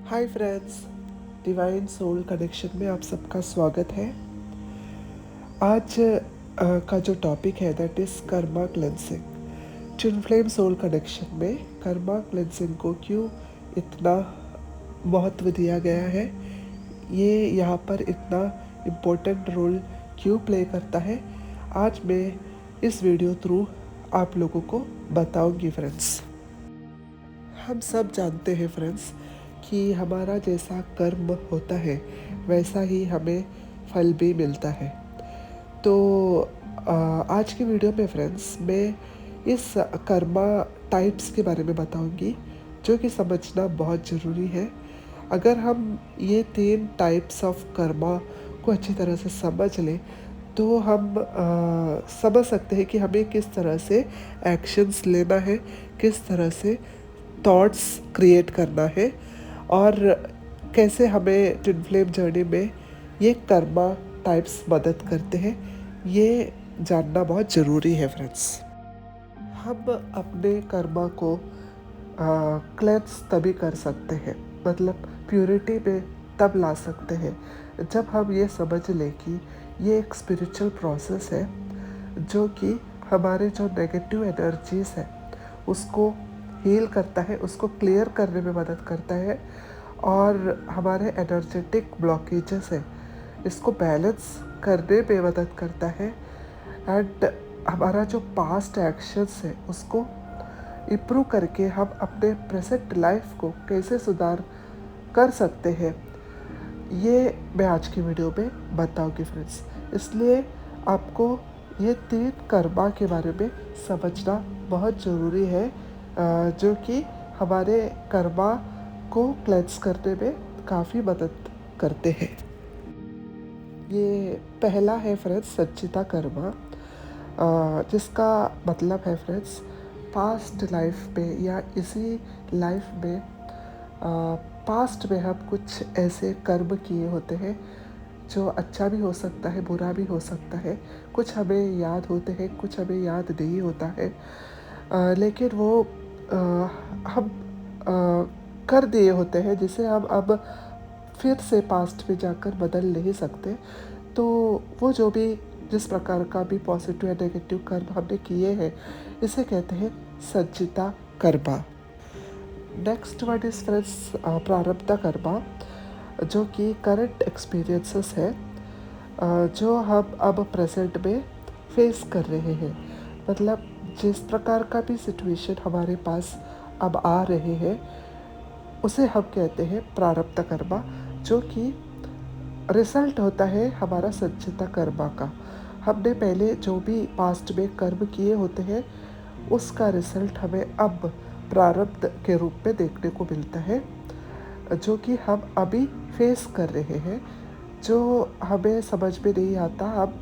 हाय friends, divine soul connection में आप सबका स्वागत है। आज का जो टॉपिक है that is karma cleansing. Twin flame soul connection में कर्मा क्लेंसिंग को क्यों इतना महत्व दिया गया है, ये यहाँ पर इतना इम्पोर्टेंट रोल क्यों प्ले करता है, आज मैं इस वीडियो थ्रू आप लोगों को बताऊंगी फ्रेंड्स। हम सब जानते हैं फ्रेंड्स कि हमारा जैसा कर्म होता है वैसा ही हमें फल भी मिलता है। तो आज की वीडियो में फ्रेंड्स मैं इस कर्मा टाइप्स के बारे में बताऊंगी जो कि समझना बहुत ज़रूरी है। अगर हम ये 3 टाइप्स ऑफ कर्मा को अच्छी तरह से समझ लें तो हम समझ सकते हैं कि हमें किस तरह से एक्शंस लेना है, किस तरह से थॉट्स क्रिएट करना है और कैसे हमें ट्विन फ्लेम जर्नी में ये कर्मा टाइप्स मदद करते हैं, ये जानना बहुत ज़रूरी है फ्रेंड्स। हम अपने कर्मा को क्लेंस तभी कर सकते हैं, मतलब प्योरिटी में तब ला सकते हैं जब हम ये समझ लें कि ये एक स्पिरिचुअल प्रोसेस है जो कि हमारे जो नेगेटिव एनर्जीज है उसको हील करता है, उसको क्लियर करने में मदद करता है और हमारे एनर्जेटिक ब्लॉकेजेस है इसको बैलेंस करने में मदद करता है एंड हमारा जो पास्ट एक्शंस है उसको इम्प्रूव करके हम अपने प्रेजेंट लाइफ को कैसे सुधार कर सकते हैं, ये मैं आज की वीडियो में बताऊंगी फ्रेंड्स। इसलिए आपको ये 3 कर्मा के बारे में समझना बहुत ज़रूरी है जो कि हमारे कर्मा को क्लेंस करने में काफ़ी मदद करते हैं। ये पहला है फ्रेंड्स सच्चिता कर्मा, जिसका मतलब है फ्रेंड्स पास्ट लाइफ में या इसी लाइफ में पास्ट में हम कुछ ऐसे कर्म किए होते हैं जो अच्छा भी हो सकता है, बुरा भी हो सकता है। कुछ हमें याद होते हैं, कुछ हमें याद नहीं होता है, लेकिन वो हम कर दिए होते हैं जिसे हम अब फिर से पास्ट में जाकर बदल नहीं सकते। तो वो जो भी जिस प्रकार का भी पॉजिटिव या नेगेटिव कर्म हमने किए हैं इसे कहते हैं संचिता कर्मा। नेक्स्ट वर्ड इज फ्रेंड्स प्रारब्ध कर्मा, जो कि करंट एक्सपीरियंसेस है जो हम अब प्रेजेंट में फेस कर रहे हैं। मतलब जिस प्रकार का भी सिचुएशन हमारे पास अब आ रहे हैं उसे हम कहते हैं प्रारब्ध कर्मा, जो कि रिजल्ट होता है हमारा संचिता कर्मा का। हमने पहले जो भी पास्ट में कर्म किए होते हैं उसका रिजल्ट हमें अब प्रारब्ध के रूप में देखने को मिलता है जो कि हम अभी फेस कर रहे हैं। जो हमें समझ में नहीं आता हम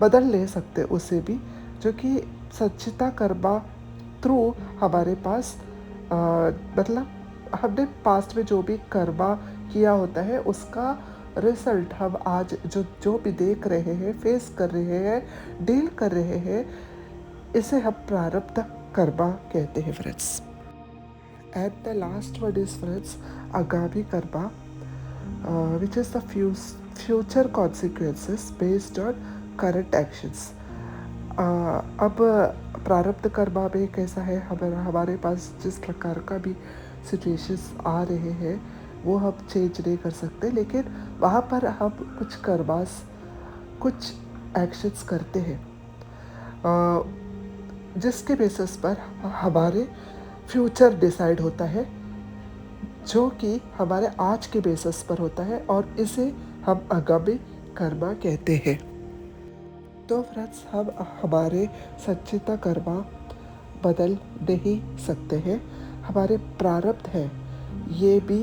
बदल ले सकते उसे भी, जो कि संचिता कर्मा थ्रू हमारे पास मतलब हमने पास्ट में जो भी कर्मा किया होता है उसका रिजल्ट हम आज जो भी देख रहे हैं, फेस कर रहे हैं, डील कर रहे हैं, इसे हम प्रारब्ध कर्मा कहते हैं friends. And the last word is friends आगामी Karma, which is the future consequences based on current actions. अब प्रारब्ध कर्मा में कैसा है, हमारे पास जिस प्रकार का भी सिचुएशंस आ रहे हैं वो हम चेंज नहीं कर सकते, लेकिन वहाँ पर हम कुछ कर्मास, कुछ एक्शंस करते हैं जिसके बेसिस पर हमारे फ्यूचर डिसाइड होता है जो कि हमारे आज के बेसिस पर होता है और इसे हम आगामी कर्मा कहते हैं। तो फ्रेंड्स हम हमारे संचिता कर्मा बदल नहीं सकते हैं, हमारे प्रारब्ध है ये भी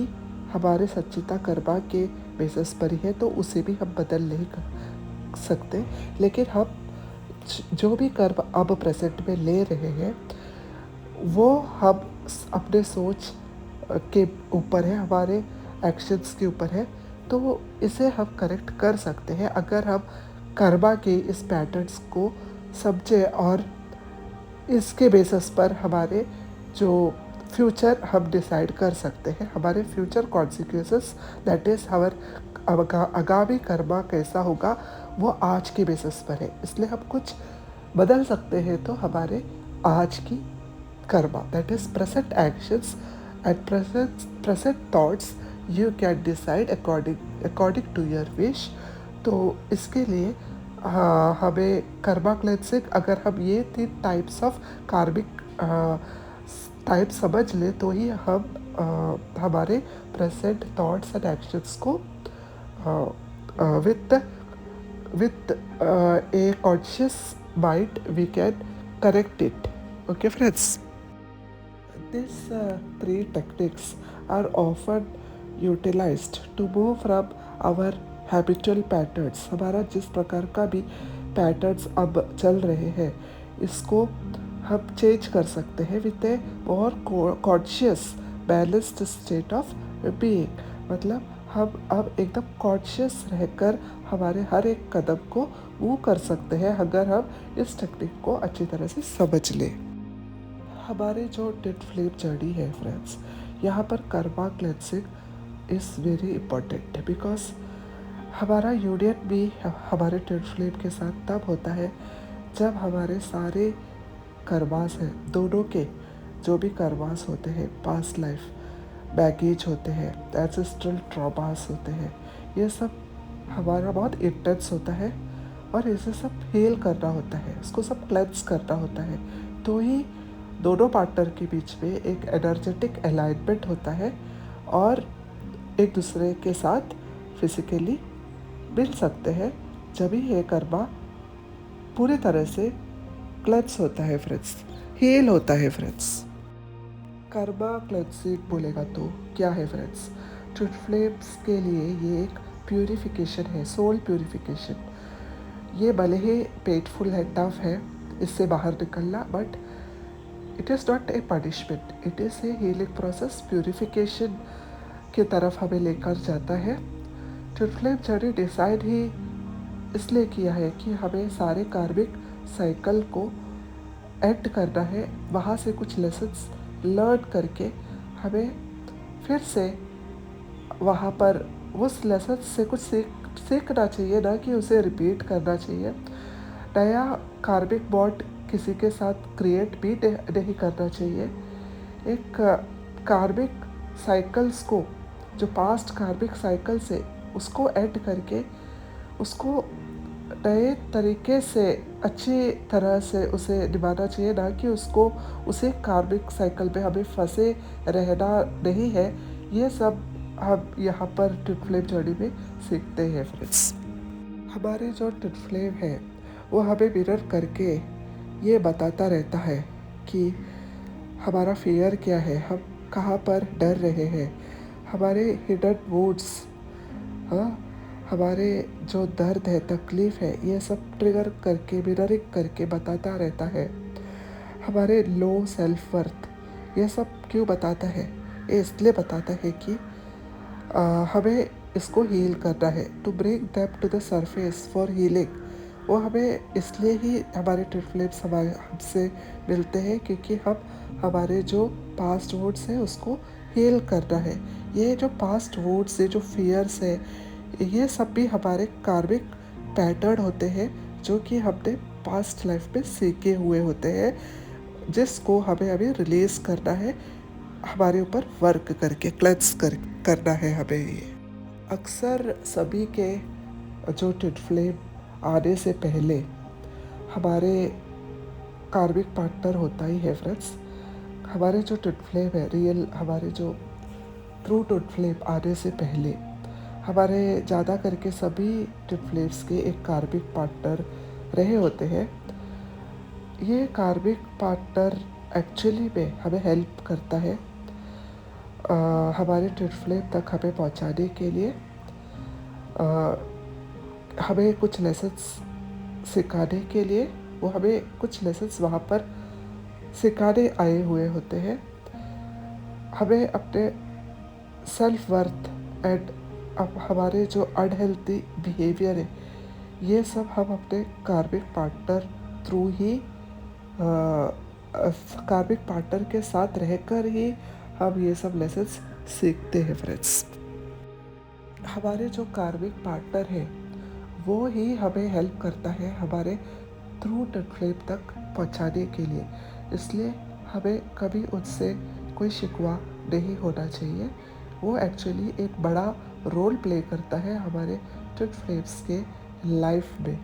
हमारे संचिता कर्मा के बेसिस पर ही है, तो उसे भी हम बदल नहीं कर सकते। लेकिन हम जो भी कर्म अब प्रेजेंट में ले रहे हैं वो हम अपने सोच के ऊपर है, हमारे एक्शंस के ऊपर है, तो इसे हम करेक्ट कर सकते हैं अगर हम कर्मा के इस पैटर्न्स को समझे और इसके बेसिस पर हमारे जो फ्यूचर हम डिसाइड कर सकते हैं, हमारे फ्यूचर कॉन्सिक्वेंसेस, दैट इज़ हवर आगामी कर्मा कैसा होगा वो आज के बेसिस पर है, इसलिए हम कुछ बदल सकते हैं तो हमारे आज की karma, that is present actions and present thoughts, you can decide according to your wish. तो इसके लिए हमें कर्मा क्लेंसिंग, अगर हम ये 3 टाइप्स ऑफ कार्मिक टाइप समझ ले तो ही हम हमारे प्रेजेंट थॉट्स एंड एक्शंस को with a conscious mind we can correct it. Okay friends, these 3 techniques are often utilized to move from our habitual patterns. हमारा जिस प्रकार का भी पैटर्न्स अब चल रहे हैं इसको हम चेंज कर सकते हैं with A more conscious balanced state of being. मतलब हम अब एकदम कॉन्शियस रहकर हमारे हर एक कदम को मूव कर सकते हैं अगर हम इस टेक्निक को अच्छी तरह से समझ लें। हमारे जो ट्विन फ्लेम जर्नी है फ्रेंड्स, यहाँ पर Karma cleansing is very important because हमारा यूनियन भी हमारे ट्विन फ्लेम के साथ तब होता है जब हमारे सारे कर्मास हैं, दोनों के जो भी कर्मास होते हैं, पास्ट लाइफ बैगेज होते हैं, एंसेस्ट्रल ट्रॉमास होते हैं, ये सब हमारा बहुत इंटेंस होता है और इसे सब हील करना होता है, इसको सब क्लेंस करना होता है, तो ही दोनों पार्टनर के बीच में एक एनर्जेटिक अलाइनमेंट होता है और एक दूसरे के साथ फिजिकली मिल सकते हैं, जब ही ये कर्मा पूरी तरह से क्लेंस होता है फ्रेंड्स, हील होता है फ्रेंड्स। कर्मा क्लेंसिंग बोलेगा तो क्या है फ्रेंड्स, ट्विन फ्लेम्स के लिए ये एक प्यूरिफिकेशन है, सोल प्यूरिफिकेशन। ये भले ही पेनफुल है, टफ है इससे बाहर निकलना, but it is not a punishment, it is a healing process, purification की तरफ हमें लेकर जाता है। ट्विन फ्लेम जर्नी डिसाइड ही इसलिए किया है कि हमें सारे कार्मिक साइकिल को एंड करना है, वहाँ से कुछ लेसन्स लर्न करके हमें फिर से वहाँ पर उस लेसन से कुछ सीखना चाहिए, ना कि उसे रिपीट करना चाहिए। नया कार्मिक बॉन्ड किसी के साथ क्रिएट भी नहीं करना चाहिए। एक कार्मिक साइकिल्स को, जो पास्ट कार्मिक साइकिल्स है उसको एंड करके उसको नए तरीके से अच्छी तरह से उसे निभाना चाहिए, ना कि उसको उसे कार्मिक साइकिल पे हमें फंसे रहना नहीं है। ये सब हम यहाँ पर ट्विन फ्लेम जर्नी में सीखते हैं फ्रेंड्स। हमारे जो ट्विन फ्लेम है वो हमें मिरर करके ये बताता रहता है कि हमारा फियर क्या है, हम कहाँ पर डर रहे हैं, हमारे हिडन वुड्स, हाँ, हमारे जो दर्द है, तकलीफ़ है, ये सब ट्रिगर करके मिररिंग करके बताता रहता है। हमारे लो सेल्फ वर्थ, ये सब क्यों बताता है, ये इसलिए बताता है कि हमें इसको हील करना है, to bring them to the surface for healing. वो हमें इसलिए ही हमारे ट्विन फ्लेम्स हमसे मिलते हैं क्योंकि हम हमारे जो पास्ट वुड्स है उसको हील करना है। ये जो पास्ट वुड्स है, जो फियर्स है, ये सब भी हमारे कार्मिक पैटर्न होते हैं जो कि हमने पास्ट लाइफ में सीखे हुए होते हैं, जिसको हमें अभी रिलीज़ करना है, हमारे ऊपर वर्क करके क्लेंस करना है हमें। ये अक्सर सभी के जो ट्विन फ्लेम आने से पहले हमारे कार्मिक पार्टनर होता ही है फ्रेंड्स। हमारे जो ट्विन फ्लेम है रियल, हमारे जो ट्रू ट्विन फ्लेम आने से पहले हमारे ज़्यादा करके सभी ट्विन फ्लेम्स के एक कार्मिक पार्टनर रहे होते हैं। ये कार्मिक पार्टनर एक्चुअली में हमें हेल्प करता है हमारे ट्विन फ्लेम तक हमें पहुंचाने के लिए, हमें कुछ लेसन्स सिखाने के लिए। वो हमें कुछ लेसन्स वहाँ पर सिखाने आए हुए होते हैं। हमें अपने सेल्फ वर्थ एंड अब हमारे जो अनहेल्थी बिहेवियर है, ये सब हम अपने कार्मिक पार्टनर थ्रू ही कार्मिक पार्टनर के साथ रहकर ही हम ये सब लेसन्स सीखते हैं फ्रेंड्स। हमारे जो कार्मिक पार्टनर है वो ही हमें हेल्प करता है हमारे थ्रू ट्विन फ्लेम तक पहुंचाने के लिए, इसलिए हमें कभी उनसे कोई शिकवा नहीं होना चाहिए। वो एक्चुअली एक बड़ा रोल प्ले करता है हमारे ट्विन फ्लेम्स के लाइफ में,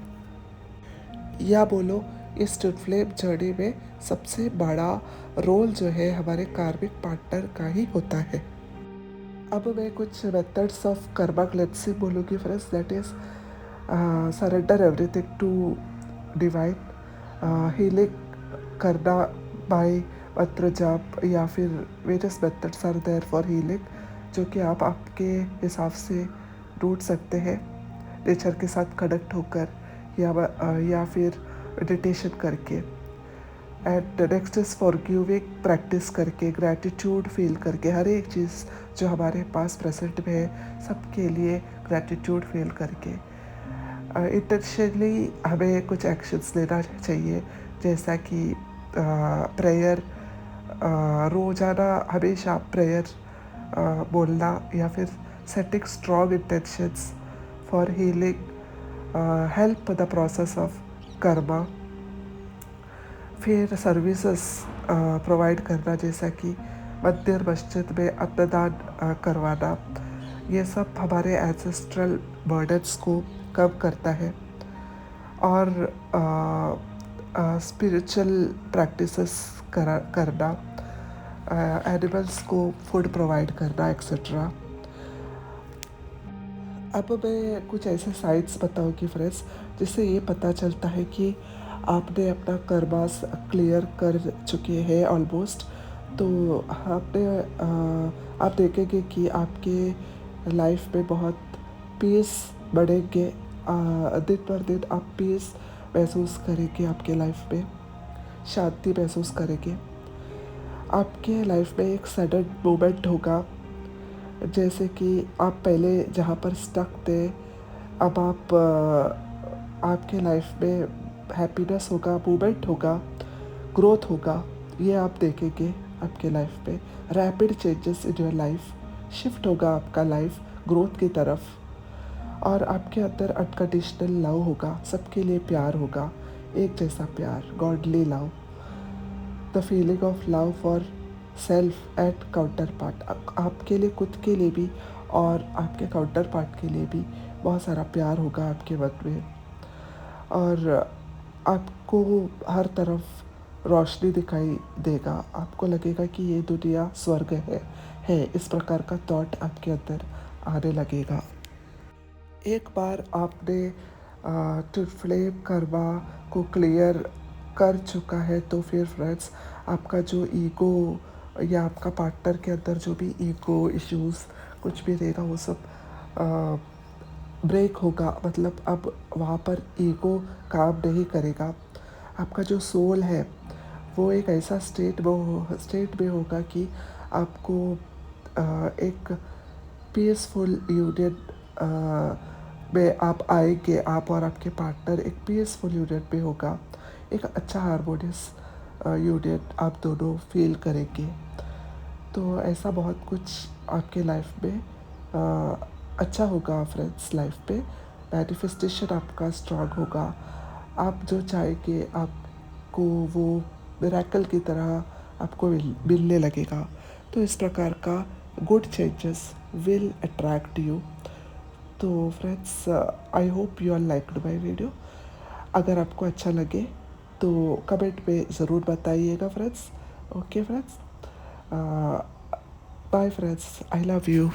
या बोलो इस ट्विन फ्लेम जर्नी में सबसे बड़ा रोल जो है हमारे कार्मिक पार्टनर का ही होता है। अब मैं कुछ मेथड्स ऑफ कर्मा क्लेंजिंग बोलूँगी friends, that is surrender everything to divine, healing करना बाय मंत्र जाप, या फिर various methods are there for healing जो कि आप आपके हिसाब से ढूंढ सकते हैं नेचर के साथ कनेक्ट होकर, या फिर मेडिटेशन करके। And next is forgiving practice करके, ग्रैटिट्यूड फील करके, हर एक चीज़ जो हमारे पास प्रेजेंट में है सबके लिए ग्रैटिट्यूड फील करके। इंटेंशनली हमें कुछ एक्शंस लेना चाहिए, जैसा कि प्रेयर, रोज़ाना हमेशा प्रेयर बोलना, या फिर setting strong intentions for healing help the process of Karma. फिर सर्विसेज प्रोवाइड करना, जैसा कि मंदिर मस्जिद में अन्नदान करवाना, ये सब हमारे एंसेस्ट्रल बर्डन्स को कम करता है। और स्पिरिचुअल प्रैक्टिसेस करना, एनिमल्स को फूड प्रोवाइड करना एक्सेट्रा। अब मैं कुछ ऐसे साइट्स बताऊँगी फ्रेंड्स जिससे ये पता चलता है कि आपने अपना कर्मास क्लियर कर चुके हैं ऑलमोस्ट। तो आपने आप देखेंगे कि आपके लाइफ में बहुत पीस बढ़ेंगे, दिन पर दिन आप पीस महसूस करेंगे, आपके लाइफ में शांति महसूस करेंगे। आपके लाइफ में एक सडन मोमेंट होगा, जैसे कि आप पहले जहाँ पर स्टक थे अब आपके लाइफ में हैप्पीनेस होगा, मूवमेंट होगा, ग्रोथ होगा, ये आप देखेंगे आपके लाइफ में। Rapid changes in your life, shift होगा आपका लाइफ ग्रोथ की तरफ, और आपके अंदर अनकंडीशनल लव होगा, सबके लिए प्यार होगा, एक जैसा प्यार, godly love, the feeling of love for self and counter part, आपके लिए, खुद के लिए भी और आपके काउंटर पार्ट के लिए भी बहुत सारा प्यार होगा आपके मन में। और आपको हर तरफ रोशनी दिखाई देगा, आपको लगेगा कि ये दुनिया स्वर्ग है, इस प्रकार का थॉट आपके अंदर आने लगेगा। एक बार आपने ट्विन फ्लेम कर्मा को क्लियर कर चुका है तो फिर फ्रेंड्स आपका जो ईगो या आपका पार्टनर के अंदर जो भी ईगो इश्यूज़ कुछ भी रहेगा वो सब ब्रेक होगा। मतलब अब वहाँ पर ईगो काम नहीं करेगा। आपका जो सोल है वो एक ऐसा स्टेट में होगा कि आपको एक पीसफुल यूनियन में आप आएंगे, आप और आपके पार्टनर एक पीसफुल यूनियन में होगा, एक अच्छा हारमोनियस यूनियन आप दोनों फील करेंगे। तो ऐसा बहुत कुछ आपके लाइफ में अच्छा होगा फ्रेंड्स। लाइफ पे मैनिफेस्टेशन आपका स्ट्रांग होगा, आप जो चाहेंगे आपको वो मिरेकल की तरह आपको मिलने लगेगा। तो इस प्रकार का good changes will attract you. तो friends I hope you are liked my video. अगर आपको अच्छा लगे तो कमेंट में ज़रूर बताइएगा friends. Okay friends, bye friends, I love you.